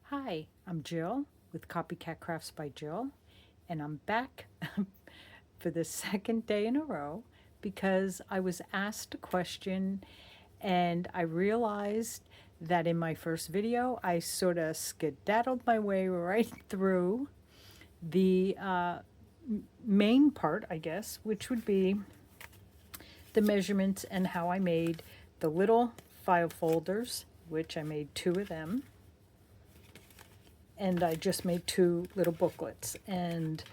Hi, I'm Jill with Copycat Crafts by Jill, and I'm back for the second day in a row because I was asked a question and I realized that in my first video I sort of skedaddled my way right through the main part, I guess, which would be the measurements and how I made the little file folders, which I made two of them, and I just made two little booklets. And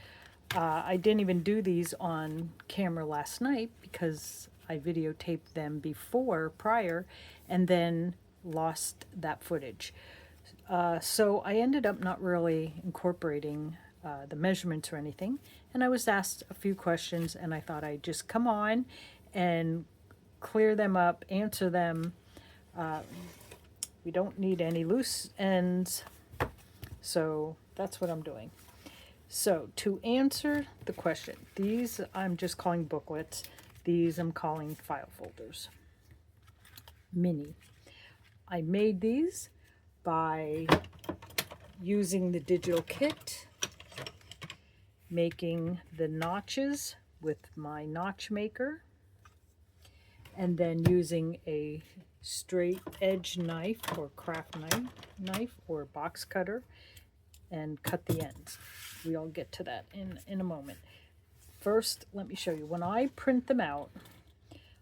I didn't even do these on camera last night because I videotaped them prior, and then lost that footage. So I ended up not really incorporating the measurements or anything. And I was asked a few questions, and I thought I'd just come on and clear them up, answer them. We don't need any loose ends. So that's what I'm doing. So to answer the question, these I'm just calling booklets. These I'm calling file folders. Mini. I made these by using the digital kit, making the notches with my notch maker, and then using a straight edge knife or craft knife or box cutter and cut the ends. We'll get to that in a moment. First, let me show you. When I print them out,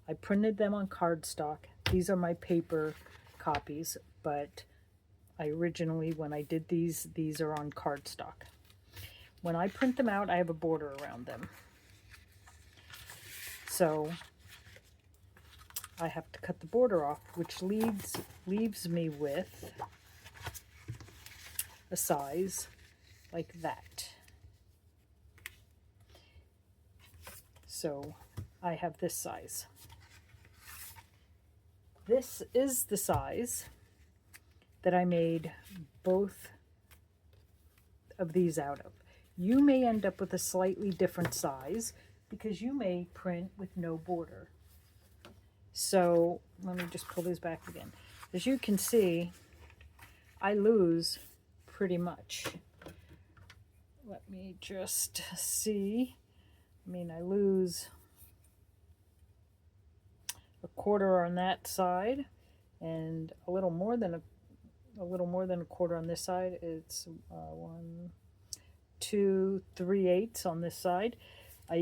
I printed them on cardstock. These are my paper copies, but I originally, when I did these are on cardstock. When I print them out, I have a border around them. So I have to cut the border off, which leaves me with a size like that. So I have this size. This is the size that I made both of these out of. You may end up with a slightly different size because you may print with no border. So let me just pull these back again. As you can see, I lose pretty much. Let me just see. I lose a quarter on that side and a little more than a quarter on this side. It's 1, 2, 3/8 on this side. I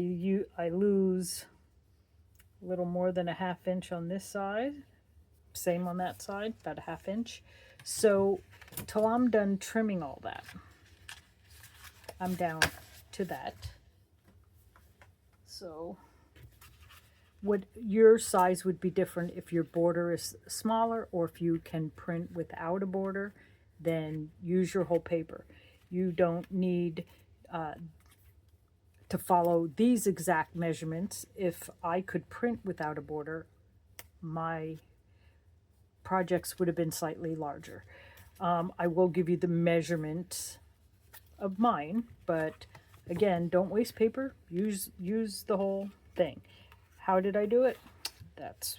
lose a little more than a ½ inch on this side. Same on that side, about a ½ inch. So till I'm done trimming all that, I'm down to that. So what your size would be different if your border is smaller, or if you can print without a border, then use your whole paper. You don't need to follow these exact measurements. If I could print without a border, my projects would have been slightly larger. I will give you the measurements of mine, but again, don't waste paper. Use the whole thing. How did I do it? That's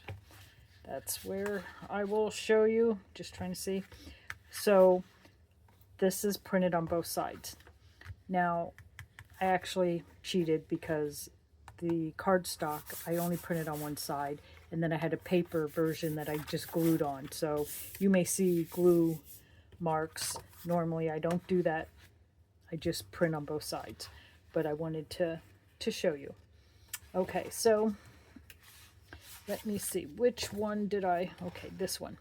where I will show you. Just trying to see. So this is printed on both sides. Now, I actually cheated because the cardstock, I only printed on one side, and then I had a paper version that I just glued on. So you may see glue marks. Normally I don't do that. I just print on both sides, but I wanted to show you. Okay, so let me see, which one did I, okay, this one.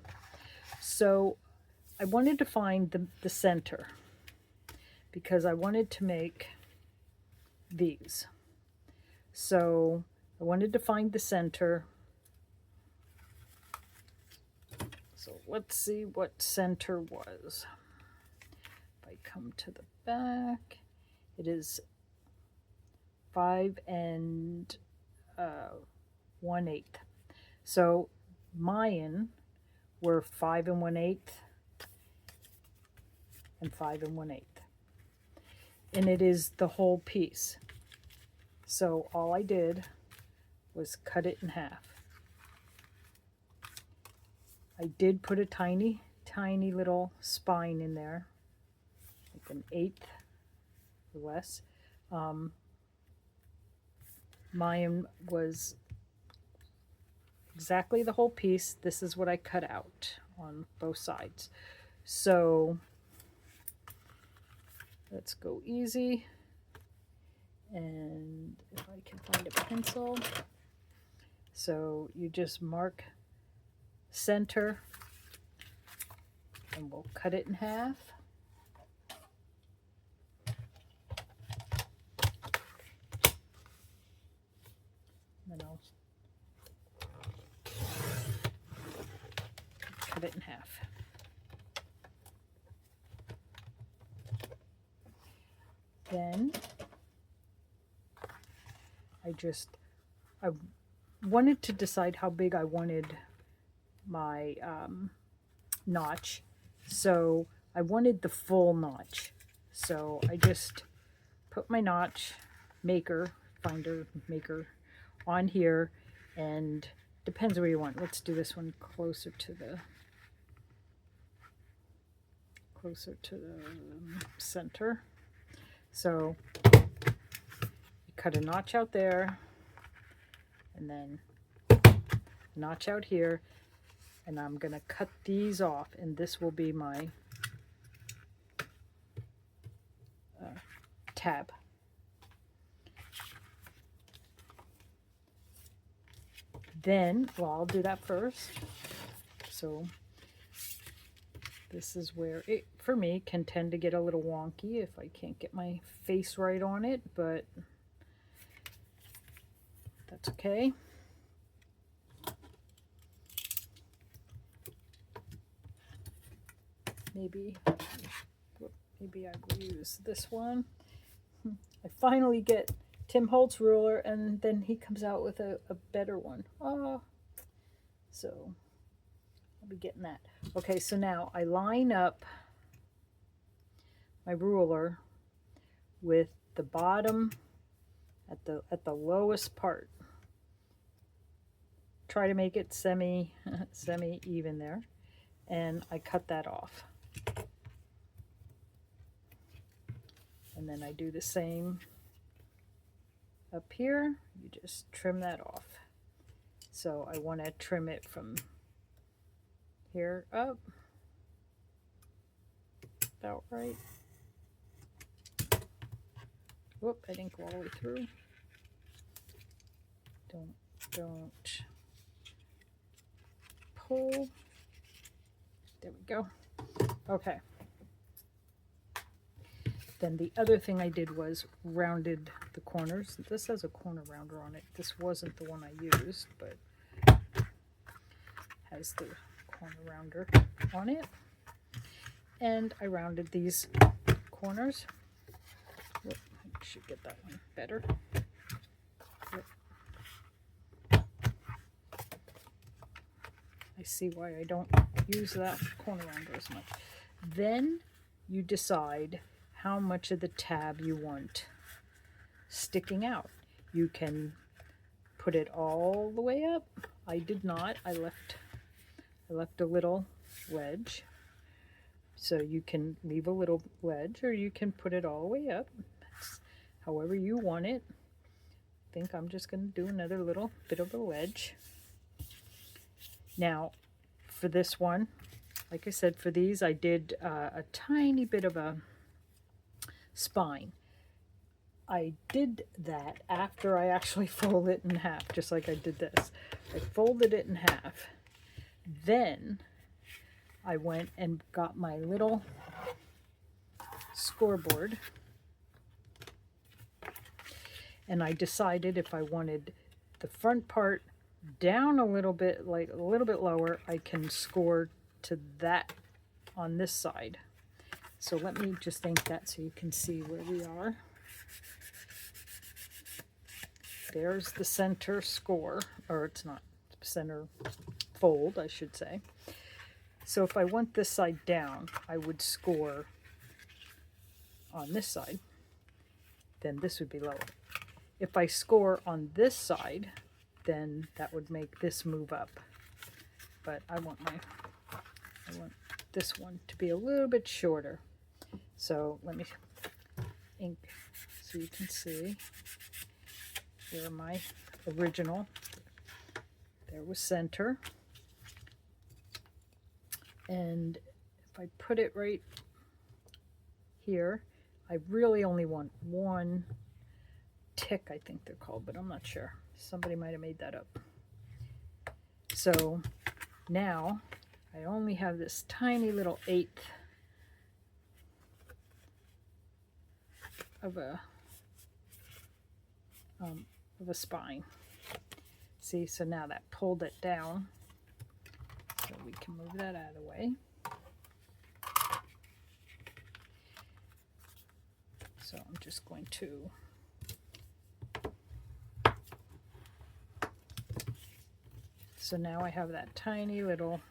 So I wanted to find the center because I wanted to make these. So I wanted to find the center. So let's see what center was. If I come to the back, it is 5 1/8. So mine were 5 1/8 and 5 1/8. And it is the whole piece. So all I did was cut it in half. I did put a tiny little spine in there like an eighth or less. Mine was exactly the whole piece. This is what I cut out on both sides. So let's go easy. And if I can find a pencil. So you just mark center and we'll cut it in half. And then I'll cut it in half. Then I wanted to decide how big I wanted my notch. So I wanted the full notch. So I just put my notch finder maker on here, and depends where you want. Let's do this one closer to the center. So you cut a notch out there, and then a notch out here, and I'm gonna cut these off, and this will be my tab. Then, well, I'll do that first. So this is where it, for me, can tend to get a little wonky if I can't get my face right on it, but that's okay. Maybe I will use this one. I finally get Tim Holtz ruler, and then he comes out with a better one. So I'll be getting that. Okay, so now I line up my ruler with the bottom at the lowest part. Try to make it semi even there, and I cut that off. And then I do the same up here. You just trim that off. So I want to trim it from here up. About right. Whoop, I didn't go all the way through. Don't pull. There we go. Okay. Then the other thing I did was rounded the corners. This has a corner rounder on it. This wasn't the one I used, but has the corner rounder on it. And I rounded these corners. Whoop, I should get that one better. Whoop. I see why I don't use that corner rounder as much. Then you decide how much of the tab you want sticking out. You can put it all the way up. I did not. I left a little ledge. So you can leave a little ledge, or you can put it all the way up. That's however you want it. I think I'm just going to do another little bit of a ledge. Now, for this one, like I said, for these I did a tiny bit of a spine. I did that after I actually folded it in half, just like I did this. I folded it in half. Then I went and got my little scoreboard, and I decided if I wanted the front part down a little bit, like a little bit lower, I can score to that on this side. So let me just ink that so you can see where we are. There's the center score, or it's not center fold, I should say. So if I want this side down, I would score on this side. Then this would be lower. If I score on this side, then that would make this move up. But I want this one to be a little bit shorter. So let me ink so you can see. Here are my original. There was center. And if I put it right here, I really only want one tick, I think they're called, but I'm not sure. Somebody might have made that up. So now I only have this tiny little eighth of a spine. See, so now that pulled it down, so we can move that out of the way. So I'm just going to so now I have that tiny little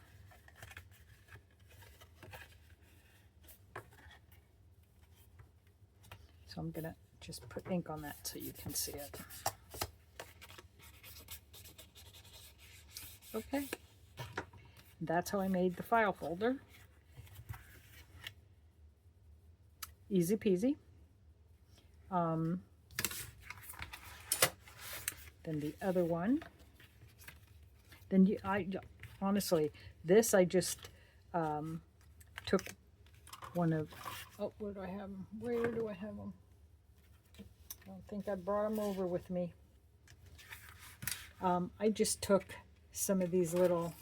so I'm gonna just put ink on that so you can see it. Okay, that's how I made the file folder. Easy peasy. Then the other one. Then I honestly, this I just took one of, oh, where do I have them? Where do I have them? I don't think I brought them over with me. I just took some of these little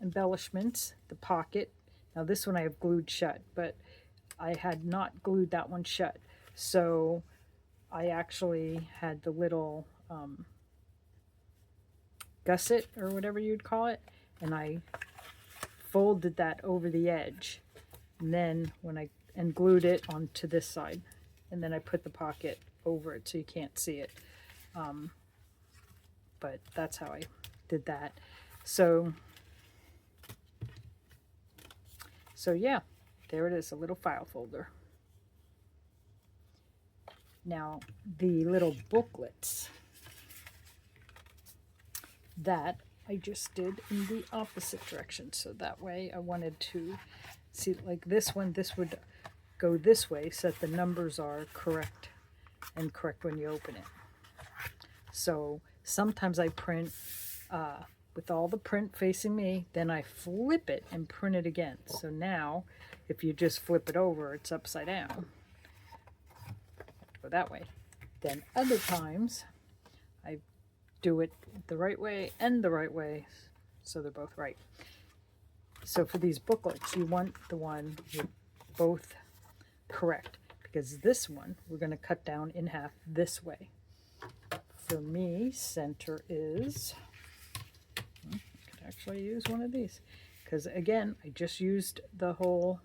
embellishments, the pocket. Now this one I have glued shut, but I had not glued that one shut. So I actually had the little gusset or whatever you'd call it, and I folded that over the edge, and then and glued it onto this side, and then I put the pocket over it so you can't see it. But that's how I did that. So yeah, there it is, a little file folder. Now the little booklets, that I just did in the opposite direction. So that way I wanted to see, like this one, this would go this way so that the numbers are correct and correct when you open it. So sometimes I print with all the print facing me, then I flip it and print it again. So now if you just flip it over, it's upside down. Go that way. Then other times I do it the right way and the right way, so they're both right. So for these booklets, you want the one with both correct, because this one we're going to cut down in half this way. For me, center is, I could actually use one of these, because again, I just used the whole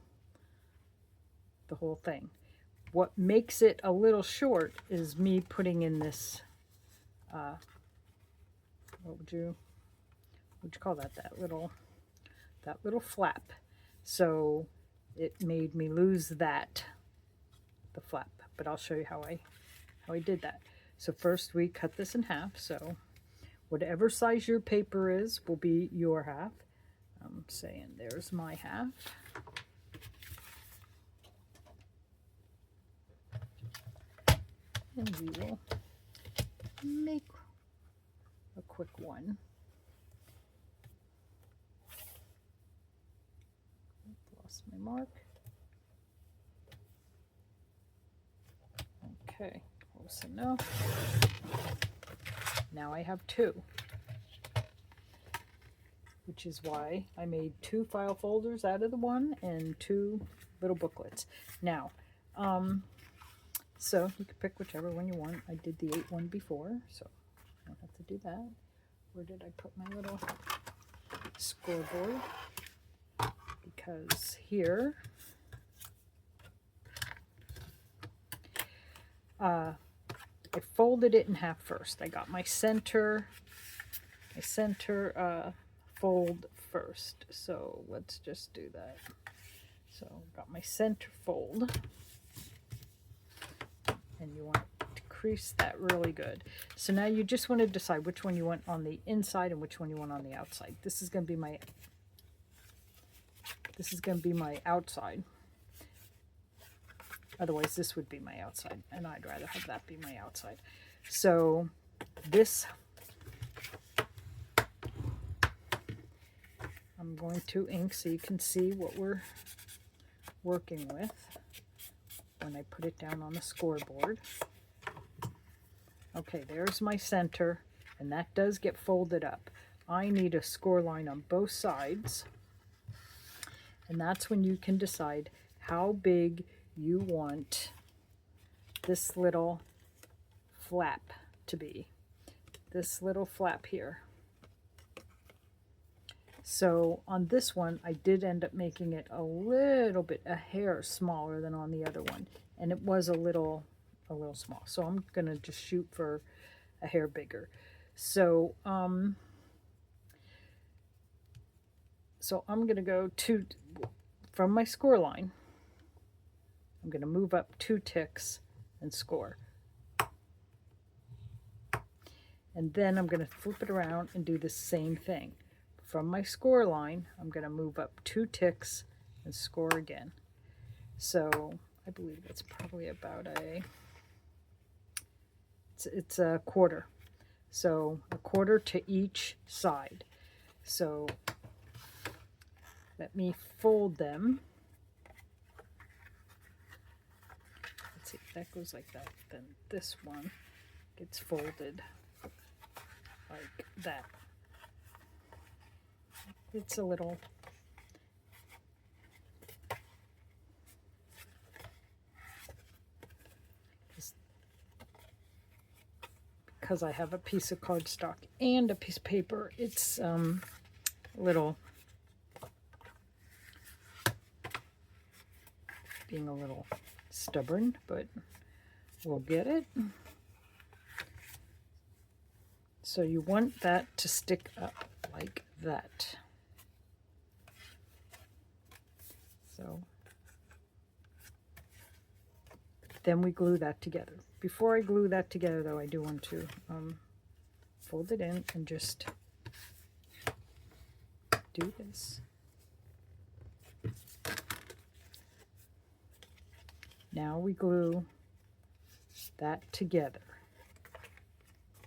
thing. What makes it a little short is me putting in this, what would you call that? That little flap. So it made me lose the flap. But I'll show you how I did that. So first we cut this in half. So whatever size your paper is will be your half. I'm saying there's my half. And we will make a quick one. Lost my mark. Okay, close enough. Now I have two, which is why I made two file folders out of the one and two little booklets. Now, so you can pick whichever one you want. I did the 8 one before, so I don't have to do that. Where did I put my little scoreboard? Because here, I folded it in half first. I got my center fold first. So let's just do that. So I've got my center fold. And you want to crease that really good. So now you just want to decide which one you want on the inside and which one you want on the outside. This is going to be my This is going to be my outside. Otherwise, this would be my outside, and I'd rather have that be my outside. So this, I'm going to ink so you can see what we're working with when I put it down on the scoreboard. Okay, there's my center, and that does get folded up. I need a score line on both sides, and that's when you can decide how big you want this little flap to be. This little flap here. So on this one, I did end up making it a little bit, a hair smaller than on the other one, and it was a little small. So I'm gonna just shoot for a hair bigger. So I'm gonna go from my score line. I'm gonna move up 2 ticks and score. And then I'm gonna flip it around and do the same thing. From my score line, I'm gonna move up 2 ticks and score again. So I believe that's probably about it's a quarter. So a quarter to each side. So let me fold them. Let's see, that goes like that. Then this one gets folded like that. It's a little, because I have a piece of cardstock and a piece of paper, it's a little, being a little stubborn, but we'll get it. So you want that to stick up like that. So then we glue that together. Before I glue that together though, I do want to fold it in and just do this. Now we glue that together.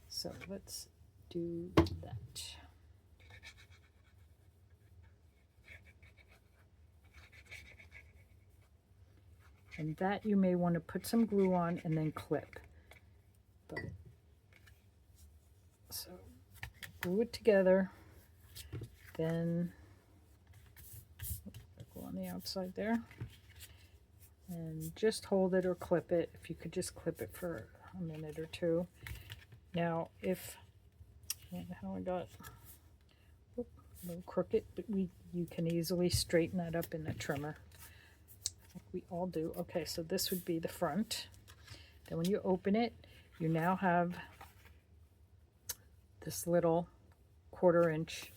So let's do that. And that you may want to put some glue on and then clip. But, so glue it together, then go on the outside there, and just hold it or clip it. If you could just clip it for a minute or two. Now, if I don't know how I got a little crooked, but you can easily straighten that up in the trimmer. Like we all do. Okay, so this would be the front. Then when you open it, you now have this little 1/4 inch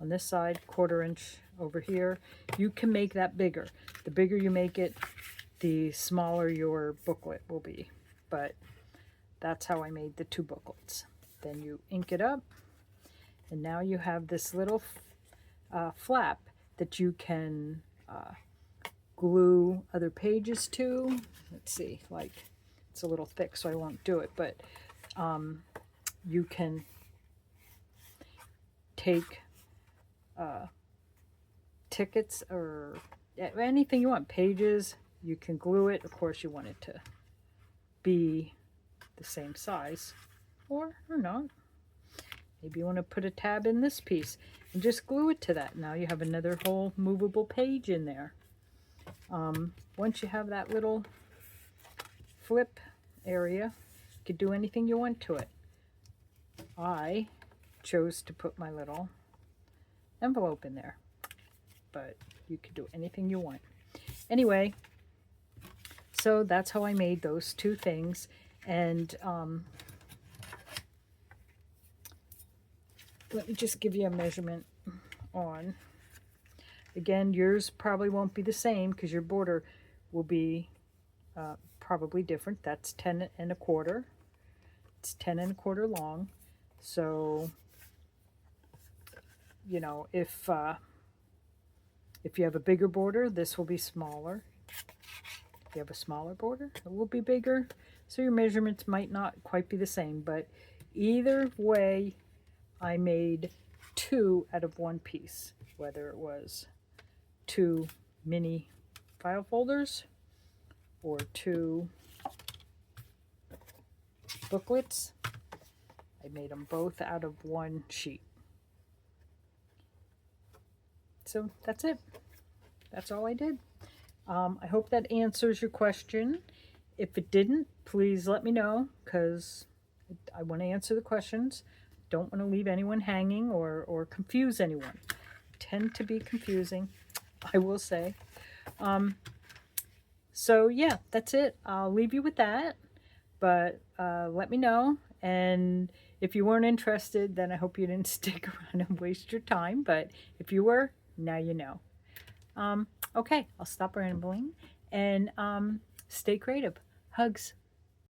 on this side, 1/4 inch over here. You can make that bigger. The bigger you make it, the smaller your booklet will be. But that's how I made the 2 booklets. Then you ink it up, and now you have this little flap that you can glue other pages to. Let's see, like it's a little thick so I won't do it, but you can take tickets or anything you want, pages, you can glue it. Of course you want it to be the same size or not. Maybe you want to put a tab in this piece and just glue it to that. Now you have another whole movable page in there. Once you have that little flip area, you could do anything you want to it. I chose to put my little envelope in there, but you could do anything you want. Anyway, so that's how I made those 2 things. And let me just give you a measurement on. Again, yours probably won't be the same because your border will be probably different. That's 10 1/4. It's 10 1/4 long. So, you know, if If you have a bigger border, this will be smaller. If you have a smaller border, it will be bigger. So your measurements might not quite be the same, but either way, I made 2 out of 1 piece, whether it was 2 mini file folders or 2 booklets. I made them both out of 1 sheet. So that's it. That's all I did. I hope that answers your question. If it didn't, please let me know, because I want to answer the questions. Don't want to leave anyone hanging or confuse anyone. Tend to be confusing, I will say. So yeah, that's it. I'll leave you with that, but let me know. And if you weren't interested, then I hope you didn't stick around and waste your time. But if you were, now you know. Okay, I'll stop rambling and stay creative. Hugs.